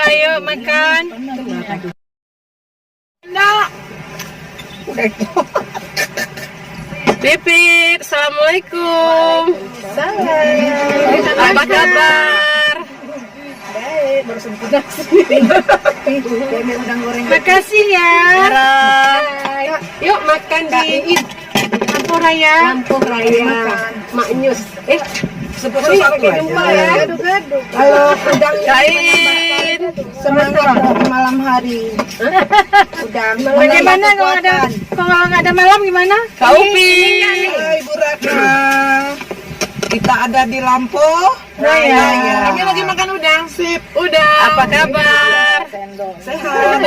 Ayo makan. Nak. Pipit, assalamualaikum. Apa kabar? Baik, baru sempat nasi. Udang goreng. Makasih ya. Yuk makan di Lampu Raya. Lampu Raya. Maknyus. Seperti jumpa ya. Gaduk-gaduk. Kalau udang Kain. semangat malam hari. Udang. Bagaimana kalau nggak ada malam gimana? Kau Hai Ibu Raka. Kita ada di Lampu Raya. Kami lagi makan udang. Sip. Udah. Apa kabar? Sehat.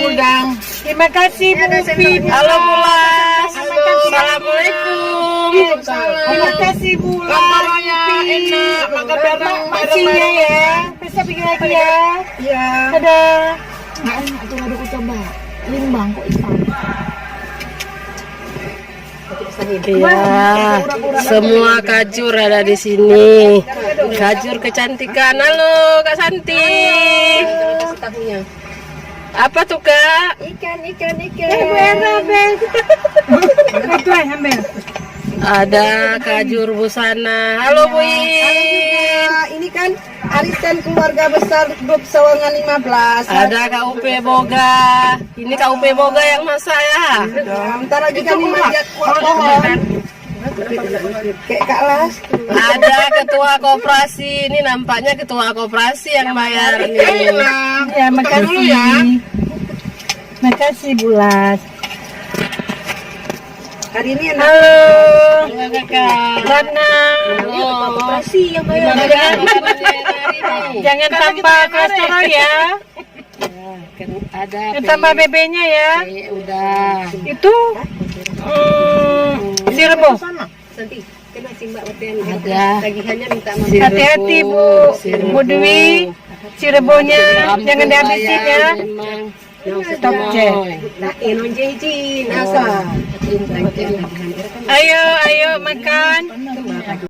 Udang. Terima kasih Bu Pip. Halo Bulas. Assalamualaikum. Terima kasih Bulas. Lampunya enak. Makan bareng. Makasihnya ya. Bisa bikin lagi ya. Iya. Dadah. Nah, itu ada coba. Limbang kok hitam. Iya, semua kajur ada di sini. Kajur kecantikan. Halo Kak Santi. Apa tuh Kak? Ikan. Ada kajur busana. Halo Bu In. Ini kan arisan keluarga besar grup Sawangan 15. Ada KUP Boga. Ini KUP Boga yang masak ya. Bentar lagi kami manjat pohon. Kayak Kak Las. Ada ketua koperasi. Ini nampaknya ketua koperasi yang bayar nih. Ya, makasih. Makasih Bulas. Hari ini enak. Halo Kakak. Rana. Koperasi yang bayar. Jangan tambah kolesterol ya. Ada Tambah BB-nya ya. udah Itu sirbo. Santi, kena simbak wetean. ada Tagihannya minta Hati-hati Bu. Bu Dwi. Sirbonya jangan dihabisin ya. memang Stop cek. Nah, inonje izin asa. Ayo makan.